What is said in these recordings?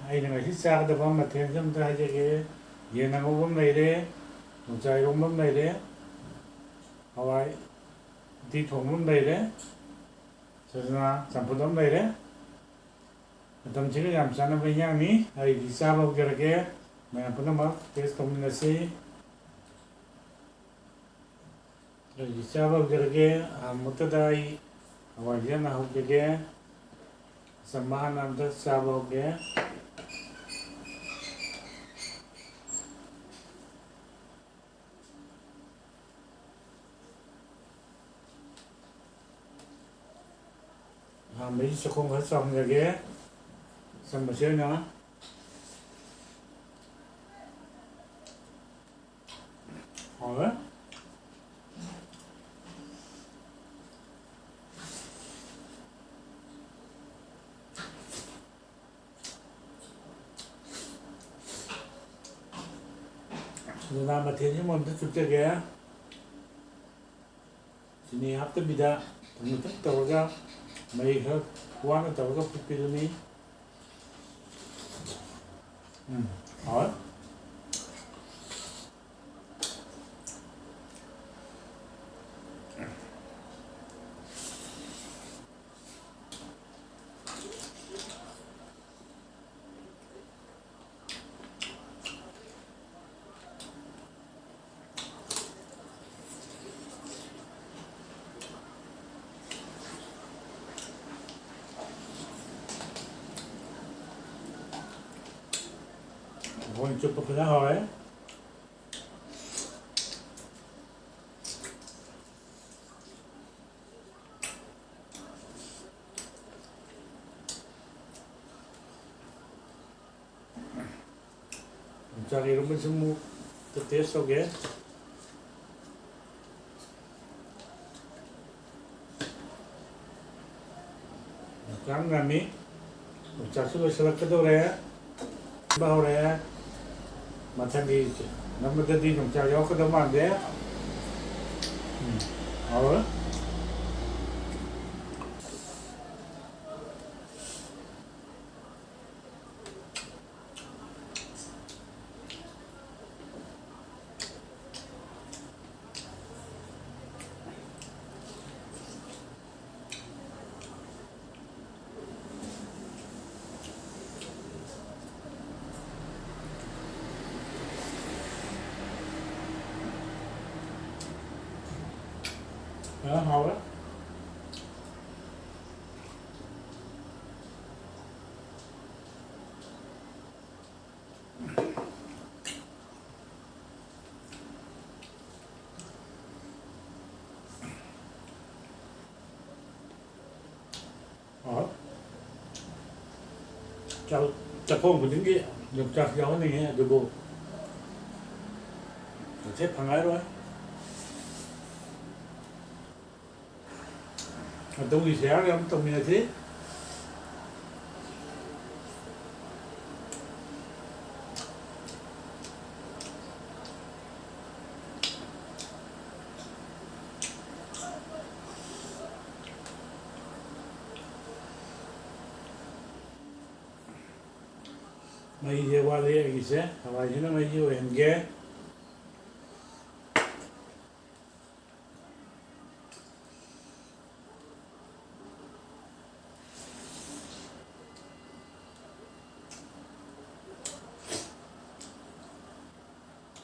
ꯑꯩꯅ ꯉꯁꯤ ꯆꯥꯒꯗꯕ ꯃꯊꯦꯜꯁꯦ ꯑꯝꯇ ꯍꯥꯏꯖꯒꯦ. ꯌꯦꯟ ꯑꯉꯧꯕ ꯑꯃ ꯂꯩꯔꯦ, ꯌꯣꯡꯆꯥꯛ ꯏꯔꯣꯟꯕ ꯑꯃ ꯂꯩꯔꯦ, ꯍꯋꯥꯏ ꯎꯇꯤ ꯊꯣꯡꯕ ꯑꯃ ꯂꯩꯔꯦ, ꯁꯖꯅꯥ ꯆꯝꯐꯨꯠ ꯑꯃ ꯂꯩꯔꯦ. ꯃꯇꯝꯁꯤꯒ ꯌꯥꯝ ꯆꯥꯟꯅꯕ ꯏꯟꯖꯥꯡꯅꯤ. ꯑꯩꯗꯤ ꯆꯥꯕ ꯍꯧꯖꯔꯒꯦ. ꯃꯌꯥꯝ ꯄꯨꯝꯅꯃꯛ ꯇꯦꯁ ꯇꯧꯃꯤꯟꯅꯁꯤ. ꯑꯩꯗꯤ ꯆꯥꯕ ꯍꯧꯖꯔꯒꯦ. ꯑꯍꯥꯟꯕꯃꯛꯇꯗ ꯑꯩ ꯍꯋꯥꯏꯁꯦ ꯍꯥꯟꯅ ꯍꯧꯖꯒꯦ. ꯆꯝꯕ ꯍꯥꯟꯅ ꯑꯝꯇ ꯆꯥꯕ ꯍꯧꯒꯦ. ꯑꯍꯥꯟꯕꯩ ꯆꯥꯛꯈꯣꯝ ꯈꯔ ꯆꯥꯝꯖꯒꯦ. ꯆꯝꯕꯁꯦ ꯑꯣꯏꯅ ꯍꯥꯎꯔꯦ. ꯁꯖꯅꯥ ꯃꯊꯦꯜꯁꯤꯃ ꯑꯝꯇ ꯆꯨꯞꯆꯒꯦ. ꯆꯤꯅꯤ ꯍꯥꯞꯇꯕꯤꯗ ꯊꯨꯝꯇꯛ ꯇꯧꯔꯒ ꯃꯍꯤ ꯈꯔ ꯋꯥꯅ ꯇꯧꯔꯒ ꯐꯨꯠꯄꯤꯗꯨꯅꯤ. ꯍꯥꯎꯔꯦ. ꯍꯋꯥꯏ ꯆꯨꯞꯄ ꯐꯖꯅ ꯍꯥꯎꯔꯦ. ꯌꯣꯡꯆꯥꯛ ꯏꯔꯣꯟꯕꯁꯨ ꯑꯃꯨꯛ ꯇꯦꯁ ꯇꯧꯒꯦ. ꯌꯣꯡꯆꯥꯛ ꯉꯝꯃꯤ. ꯌꯣꯡꯆꯥꯛꯁꯨ ꯂꯣꯏꯁꯤꯜꯂꯛꯀꯗꯧꯔꯦ. ꯍꯧꯔꯦ. ꯃꯊꯪꯒꯤ ꯅꯝꯕꯗꯗꯤ ꯌꯣꯡꯆꯥꯛ ꯌꯥꯎꯔꯛꯀꯗꯕ ꯃꯥꯟꯗꯦ. ꯍꯥꯎꯔꯦ. Howard. ꯆꯥꯛꯈꯣꯝ ꯈꯨꯗꯤꯡꯒꯤ ꯌꯣꯡꯆꯥꯛ ꯌꯥꯎꯍꯟꯅꯤꯡꯉꯤ ꯑꯗꯨꯕꯨ ꯍꯧꯖꯤꯛ ꯐꯪꯉꯔꯣꯏ. ꯑꯗꯨꯒꯤ ꯁꯤꯌꯥꯔꯒ ꯑꯃ ꯇꯧꯃꯤꯟꯅꯁꯤ. ꯃꯩꯁꯦ ꯋꯥꯠꯂꯤ ꯑꯩꯒꯤꯁꯦ. ꯍꯋꯥꯏꯁꯤꯅ ꯃꯩꯁꯦ ꯑꯣꯏꯍꯟꯒꯦ.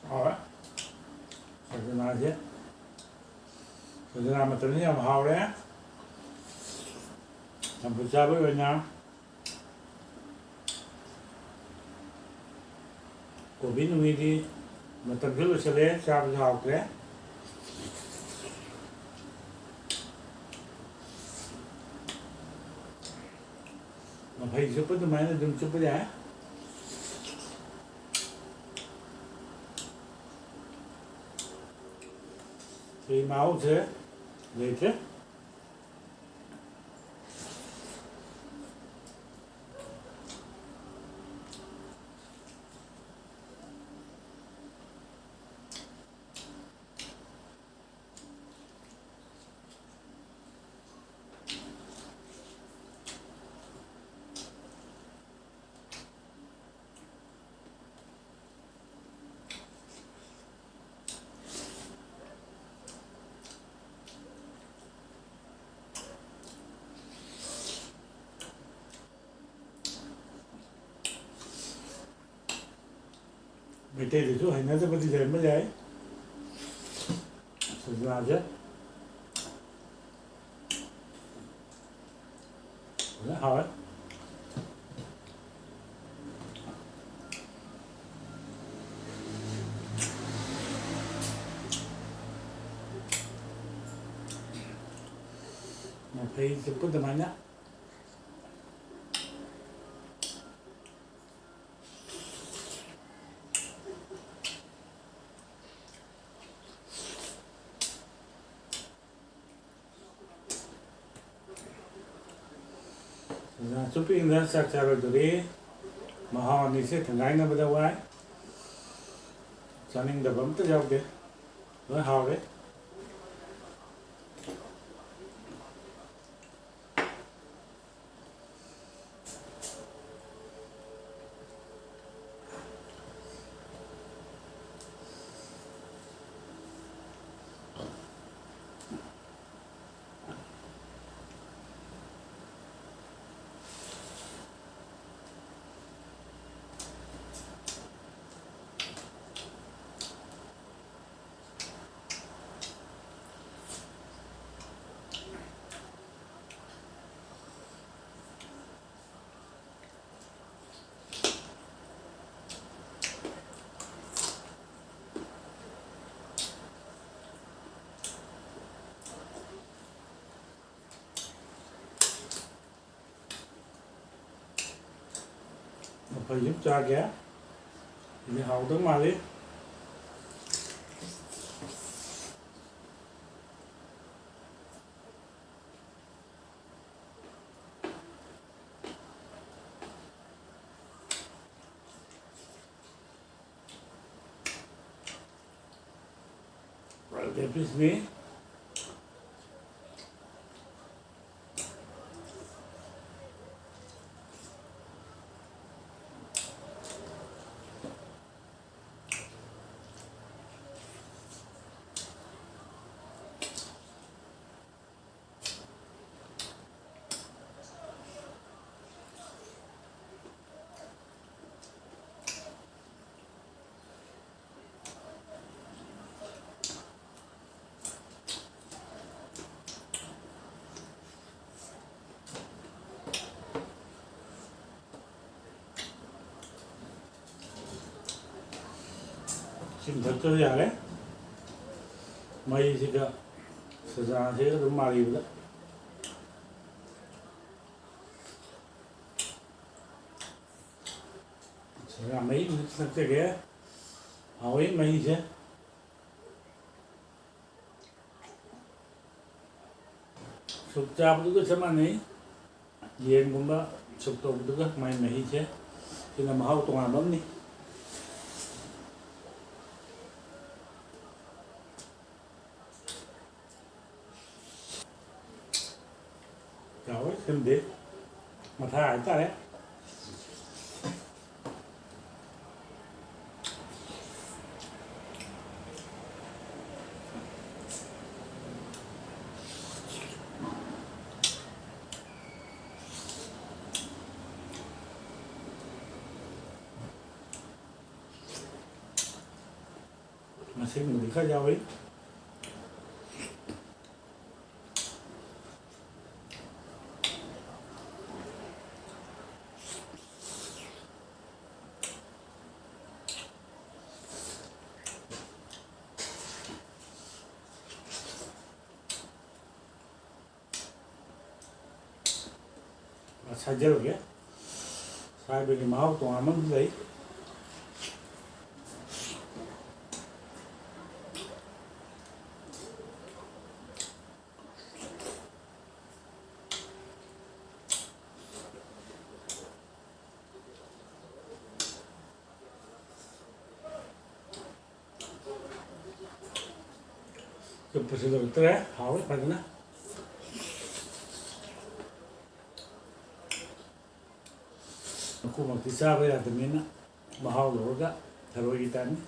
ꯍꯥꯎꯔꯦ. ꯁꯖꯅꯥꯁꯦ. ꯁꯖꯅꯥ ꯃꯇꯝꯁꯤ ꯌꯥꯝ ꯍꯥꯎꯔꯦ. ꯆꯝꯐꯨꯠ ꯆꯥꯕꯒꯤ ꯑꯣꯏꯅ ꯀꯣꯕꯤ ꯅꯨꯡꯕꯤꯗꯤ ꯃꯇꯝꯁꯨ ꯂꯣꯏꯁꯤꯜꯂꯦ. ꯆꯥꯕꯁꯨ ꯍꯥꯎꯇ꯭ꯔꯦ. ꯃꯐꯩ ꯆꯨꯞꯄ ꯑꯗꯨꯃꯥꯏꯅ ꯑꯗꯨꯝ ꯆꯨꯞꯄ ꯌꯥꯏ. ꯁꯤ ꯃꯍꯥꯎꯁꯦ ꯂꯩꯇ꯭ꯔꯦ. ꯃꯩꯇꯩꯗꯁꯨ ꯍꯩꯅꯗꯕꯗꯤ ꯂꯩꯔꯝꯕ ꯌꯥꯏ ꯁꯖꯅꯥꯁꯦ ꯐꯖꯅ ꯍꯥꯎꯋꯦ ꯃꯐꯩ ꯆꯨꯞꯄ ꯑꯗꯨꯃꯥꯏꯅ ꯁꯖꯅꯥ ꯆꯨꯞꯄꯤꯉꯩꯗ ꯆꯥꯛ ꯆꯥꯔꯣꯏꯗꯣꯔꯤ ꯃꯍꯥꯎ ꯑꯅꯤꯁꯦ ꯊꯪꯒꯥꯏꯅꯕꯗ ꯋꯥꯏ ꯆꯥꯅꯤꯡꯗꯕ ꯑꯝꯇ ꯌꯥꯎꯗꯦ ꯂꯣꯏ ꯍꯥꯎꯔꯦ ꯃꯐꯩ ꯁꯨꯝ ꯆꯥꯒꯦ ꯁꯤꯗꯤ ꯍꯥꯎꯗꯧ ꯃꯥꯜꯂꯤ ꯄꯤꯁꯅꯤ ꯏꯁꯤꯡ ꯊꯛꯇ꯭ꯔꯁꯨ ꯌꯥꯔꯦ ꯃꯩꯁꯤꯒ ꯁꯖꯥꯟꯁꯤꯒ ꯑꯗꯨꯝ ꯃꯥꯔꯤꯕꯗ ꯁꯖꯥꯟ ꯃꯍꯤ ꯊꯛꯆꯒꯦ ꯍꯥꯎꯋꯤ ꯃꯍꯤꯁꯦ ꯁꯨꯞ ꯆꯥꯕꯗꯨꯒ ꯆꯞ ꯃꯥꯟꯅꯩ ꯌꯦꯟꯒꯨꯝꯕ ꯁꯨꯞ ꯇꯧꯕꯗꯨꯒ ꯃꯥꯏ ꯃꯍꯤꯁꯦ ꯁꯤꯅ ꯃꯍꯥꯎ ꯇꯣꯉꯥꯟꯕ ꯑꯃꯅꯤ ꯍꯥꯎꯋꯤ ꯁꯤꯃꯗꯤ ꯃꯊꯥ ꯍꯥꯏꯇꯥꯔꯦ ꯃꯁꯤꯡꯕꯨꯗꯤ ꯈꯔ ꯌꯥꯎꯏ ꯁꯥꯏꯖꯔꯒꯦ ꯁꯥꯏꯕꯒꯤ ꯃꯍꯥꯎ ꯇꯣꯉꯥꯟꯕ ꯑꯃ ꯂꯩ ꯆꯨꯞꯄꯁꯨ ꯂꯧꯔꯛꯇ꯭ꯔꯦ ꯍꯥꯎꯋꯤ ꯐꯖꯅ ꯃꯀꯨꯃꯛꯇꯤ ꯆꯥꯕ ꯌꯥꯗꯕꯅꯤꯅ ꯃꯍꯥꯎ ꯂꯧꯔꯒ ꯊꯔꯣꯏꯒꯤ ꯇꯥꯏꯞꯅꯤ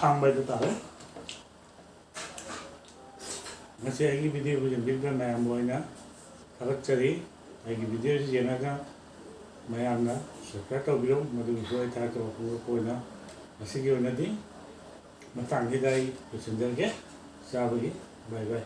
ꯍꯥꯡꯕ ꯍꯥꯏꯗꯨ ꯇꯥꯔꯦ ꯉꯁꯤ ꯑꯩꯒꯤ ꯚꯤꯗꯤꯑꯣ ꯌꯦꯡꯕꯤꯔꯤꯕ ꯃꯌꯥꯝꯕꯨ ꯑꯣꯏꯅ ꯊꯥꯒꯠꯆꯔꯤ ꯑꯩꯒꯤ ꯚꯤꯗꯤꯑꯣꯁꯤ ꯌꯦꯡꯉꯒ ꯃꯌꯥꯝꯅ ꯁꯕꯁꯀ꯭ꯔꯥꯏꯕ ꯇꯧꯕꯤꯌꯨ ꯃꯗꯨꯒꯤꯁꯨ ꯑꯩ ꯊꯥꯒꯠꯆꯕ ꯑꯣꯏꯅ ꯉꯁꯤꯒꯤ ꯑꯣꯏꯅꯗꯤ ꯃꯇꯥꯡꯁꯤꯗ ꯑꯩ ꯂꯣꯏꯁꯤꯟꯖꯔꯒꯦ ꯆꯥꯕꯒꯤ ꯕꯥꯏ ꯕꯥꯏ